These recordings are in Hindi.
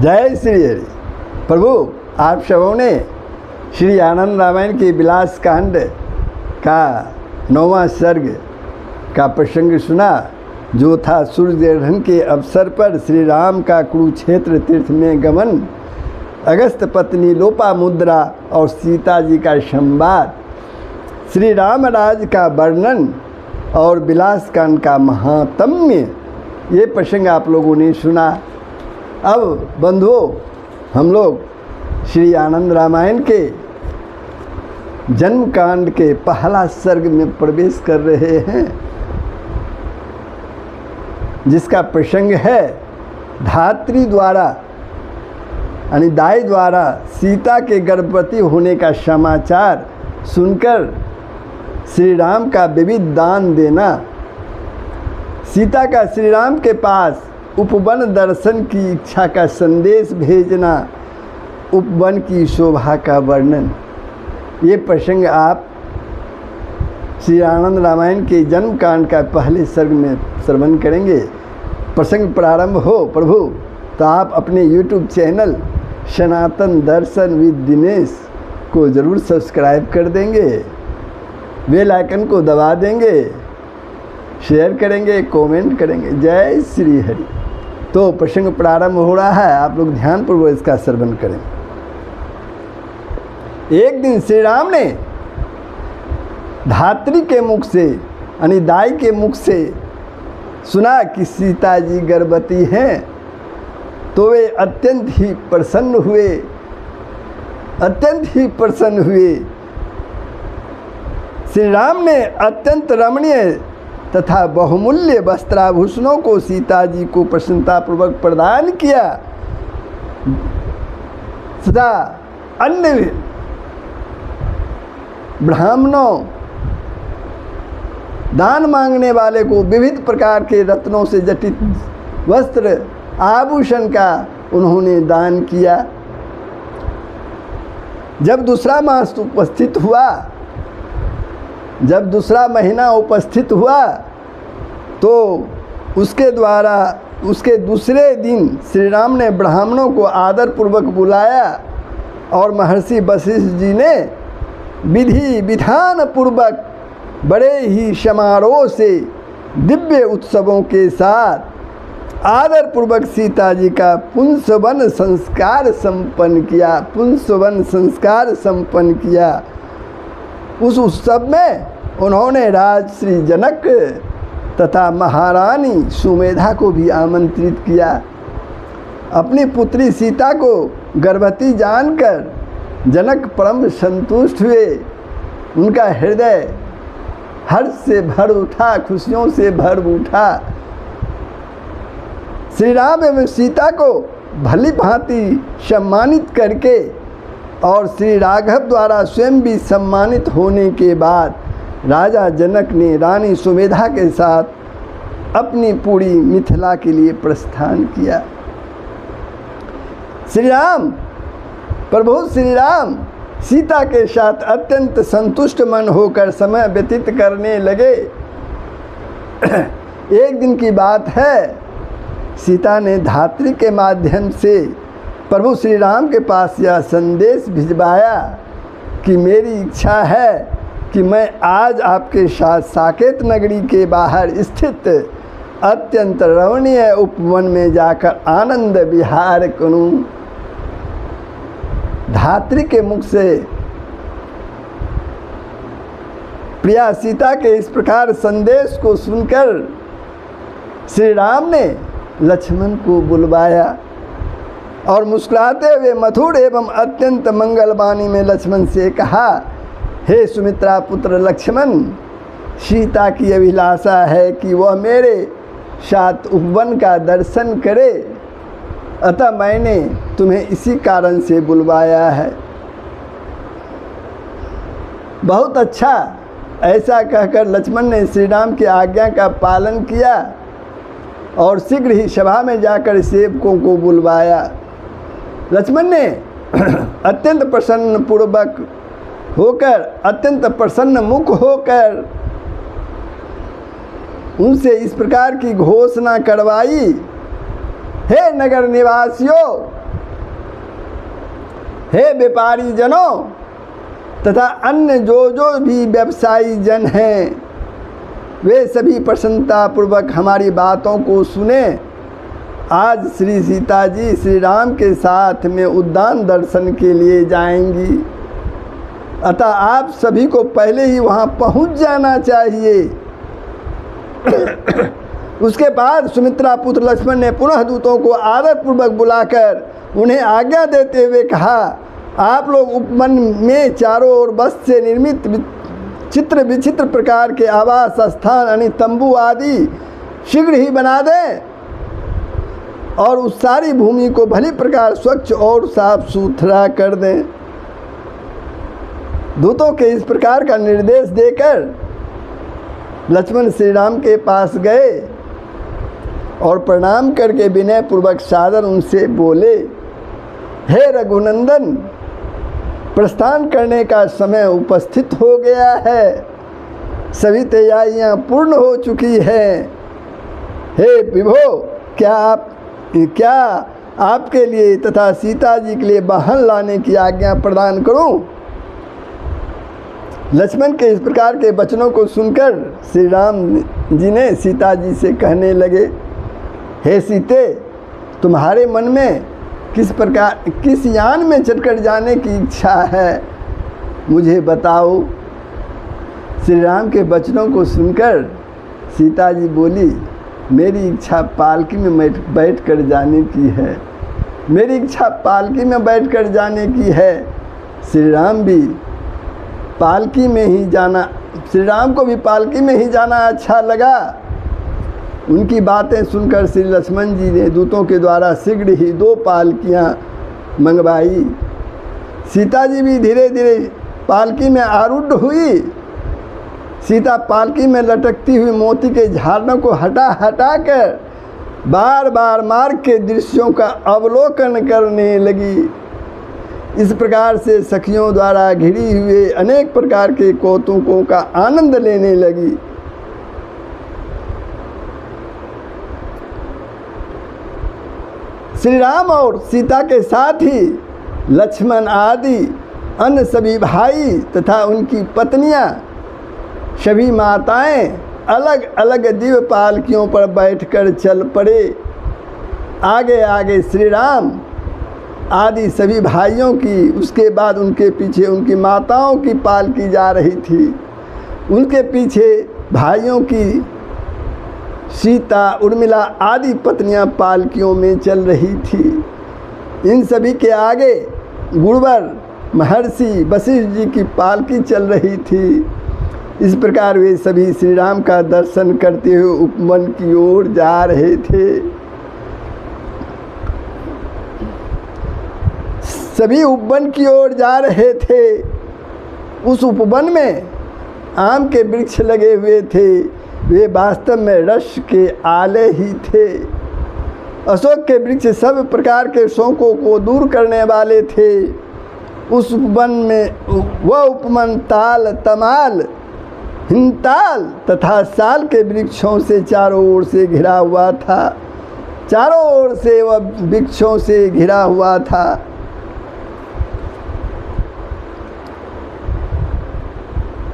जय श्री हरि। प्रभु, आप सबों ने श्री आनंद रामायण के विलास कांड का 9वां सर्ग का प्रसंग सुना, जो था सूर्य ग्रहण के अवसर पर श्री राम का कुरुक्षेत्र तीर्थ में गमन, अगस्त पत्नी लोपामुद्रा और सीता जी का संवाद, श्री रामराज का वर्णन और विलास कांड का महात्म्य, ये प्रसंग आप लोगों ने सुना। अब बंधुओं, हम लोग श्री आनंद रामायण के जन्म कांड के पहला सर्ग में प्रवेश कर रहे हैं, जिसका प्रसंग है धात्री द्वारा यानी दाई द्वारा सीता के गर्भवती होने का समाचार सुनकर श्री राम का विविध दान देना, सीता का श्री राम के पास उपवन दर्शन की इच्छा का संदेश भेजना, उपवन की शोभा का वर्णन। ये प्रसंग आप श्री आनंद रामायण के जन्म कांड का पहले सर्ग में श्रवण करेंगे। प्रसंग प्रारंभ हो प्रभु तो आप अपने YouTube channel Sanatan Darshan with Dinesh को ज़रूर सब्सक्राइब कर देंगे, बेल आइकन को दबा देंगे, शेयर करेंगे, कमेंट करेंगे। जय श्री हरि। तो प्रसंग प्रारंभ हो रहा है, आप लोग ध्यानपूर्वक इसका श्रवण करें। एक दिन श्री राम ने धात्री के मुख से यानी दाई के मुख से सुना कि सीता जी गर्भवती हैं, तो वे अत्यंत ही प्रसन्न हुए। श्री राम ने अत्यंत रमणीय तथा बहुमूल्य वस्त्राभूषणों को सीता जी को प्रसन्नतापूर्वक प्रदान किया तथा अन्य ब्राह्मणों दान मांगने वाले को विविध प्रकार के रत्नों से जटित वस्त्र आभूषण का उन्होंने दान किया। जब दूसरा मास दूसरा महीना उपस्थित हुआ तो उसके दूसरे दिन श्री राम ने ब्राह्मणों को आदरपूर्वक बुलाया और महर्षि वशिष्ठ जी ने विधि विधान पूर्वक बड़े ही समारोह से दिव्य उत्सवों के साथ आदरपूर्वक सीता जी का पुंसवन संस्कार संपन्न किया। उस उत्सव में उन्होंने राज श्री जनक तथा महारानी सुमेधा को भी आमंत्रित किया। अपनी पुत्री सीता को गर्भवती जानकर जनक परम संतुष्ट हुए। उनका हृदय हर्ष से भर उठा, खुशियों से भर उठा। श्री राम एवं सीता को भली भांति सम्मानित करके और श्री राघव द्वारा स्वयं भी सम्मानित होने के बाद राजा जनक ने रानी सुमेधा के साथ अपनी पूरी मिथिला के लिए प्रस्थान किया। प्रभु श्री राम सीता के साथ अत्यंत संतुष्ट मन होकर समय व्यतीत करने लगे। एक दिन की बात है, सीता ने धात्री के माध्यम से प्रभु श्री राम के पास यह संदेश भिजवाया कि मेरी इच्छा है कि मैं आज आपके साथ साकेत नगरी के बाहर स्थित अत्यंत रमणीय उपवन में जाकर आनंद विहार करूं। धात्री के मुख से प्रिया सीता के इस प्रकार संदेश को सुनकर श्री राम ने लक्ष्मण को बुलवाया और मुस्कुराते हुए मधुर एवं अत्यंत मंगलवाणी में लक्ष्मण से कहा, हे सुमित्रा पुत्र लक्ष्मण, सीता की अभिलाषा है कि वह मेरे साथ उपवन का दर्शन करे, अतः मैंने तुम्हें इसी कारण से बुलवाया है। बहुत अच्छा। ऐसा कहकर लक्ष्मण ने श्री राम की आज्ञा का पालन किया और शीघ्र ही सभा में जाकर सेवकों को बुलवाया। लक्ष्मण ने अत्यंत प्रसन्न मुख होकर उनसे इस प्रकार की घोषणा करवाई, हे नगर निवासियों, हे व्यापारी जनों तथा अन्य जो भी व्यवसायी जन हैं, वे सभी प्रसन्नतापूर्वक हमारी बातों को सुने। आज श्री सीता जी श्री राम के साथ में उद्यान दर्शन के लिए जाएंगी, अतः आप सभी को पहले ही वहाँ पहुँच जाना चाहिए। उसके बाद सुमित्रा पुत्र लक्ष्मण ने पुनः दूतों को आदरपूर्वक बुलाकर उन्हें आज्ञा देते हुए कहा, आप लोग उपवन में चारों ओर बस से निर्मित चित्र विचित्र प्रकार के आवास स्थान यानी तंबू आदि शीघ्र ही बना दें और उस सारी भूमि को भली प्रकार स्वच्छ और साफ सुथरा कर दें। दूतों के इस प्रकार का निर्देश देकर लक्ष्मण श्री राम के पास गए और प्रणाम करके विनय पूर्वक सादर उनसे बोले, हे रघुनंदन, प्रस्थान करने का समय उपस्थित हो गया है, सभी तैयारियां पूर्ण हो चुकी हैं। हे विभो, क्या आपके लिए तथा सीता जी के लिए वाहन लाने की आज्ञा प्रदान करूं? लक्ष्मण के इस प्रकार के वचनों को सुनकर श्री राम जी ने सीता जी से कहने लगे, हे सीते, तुम्हारे मन में किस यान में चढ़कर जाने की इच्छा है, मुझे बताओ। श्री राम के वचनों को सुनकर सीता जी बोली, मेरी इच्छा पालकी में बैठकर जाने की है, मेरी इच्छा पालकी में बैठकर जाने की है। श्री राम भी पालकी में ही जाना, श्री राम को भी पालकी में ही जाना अच्छा लगा। उनकी बातें सुनकर श्री लक्ष्मण जी ने दूतों के द्वारा शीघ्र ही 2 पालकियां मंगवाई। सीता जी भी धीरे धीरे पालकी में आरूढ़ हुई। सीता पालकी में लटकती हुई मोती के झालरों को हटा कर बार बार मार्ग के दृश्यों का अवलोकन करने लगी। इस प्रकार से सखियों द्वारा घिरी हुए अनेक प्रकार के कौतुकों का आनंद लेने लगी। श्री राम और सीता के साथ ही लक्ष्मण आदि अन्य सभी भाई तथा उनकी पत्नियां, सभी माताएं अलग अलग दिव्य पालकियों पर बैठकर चल पड़े। आगे आगे श्री राम आदि सभी भाइयों की, उसके बाद उनके पीछे उनकी माताओं की पालकी जा रही थी। उनके पीछे भाइयों की सीता, उर्मिला आदि पत्नियां पालकियों में चल रही थी। इन सभी के आगे गुरुवर महर्षि वशिष्ठ जी की पालकी चल रही थी। इस प्रकार वे सभी श्री राम का दर्शन करते हुए उपवन की ओर जा रहे थे। सभी उपवन की ओर जा रहे थे। उस उपवन में आम के वृक्ष लगे हुए थे, वे वास्तव में रस के आले ही थे। अशोक के वृक्ष सब प्रकार के शोकों को दूर करने वाले थे। उस उपवन में वह उपवन ताल, तमाल, हिंताल तथा साल के वृक्षों से चारों ओर से घिरा हुआ था। चारों ओर से वह वृक्षों से घिरा हुआ था।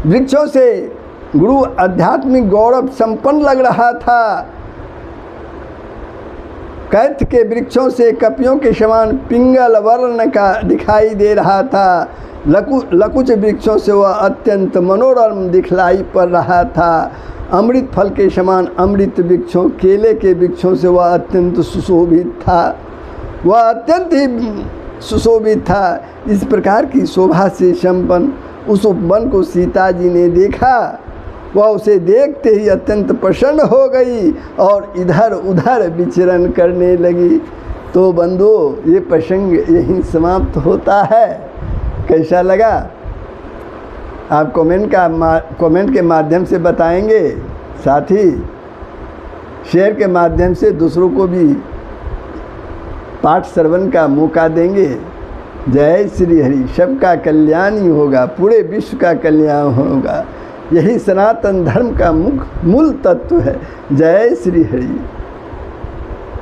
वृक्षों से गुरु आध्यात्मिक गौरव संपन्न लग रहा था। कैथ के वृक्षों से कपियों के समान पिंगल वर्ण का दिखाई दे रहा था। लकुच वृक्षों से वह अत्यंत मनोरम दिखलाई पड़ रहा था। अमृत फल के समान अमृत वृक्षों, केले के वृक्षों से वह अत्यंत सुशोभित था। वह अत्यंत ही सुशोभित था। इस प्रकार की शोभा से संपन्न उस उपवन को सीता जी ने देखा। वह उसे देखते ही अत्यंत प्रसन्न हो गई और इधर उधर विचरण करने लगी। तो बंधुओं, ये प्रसंग यहीं समाप्त होता है। कैसा लगा आप कमेंट के माध्यम से बताएंगे, साथ ही शेयर के माध्यम से दूसरों को भी पाठ श्रवण का मौका देंगे। जय श्री हरि। सबका कल्याण ही होगा, पूरे विश्व का कल्याण होगा। यही सनातन धर्म का मूल तत्व है। जय श्री हरि।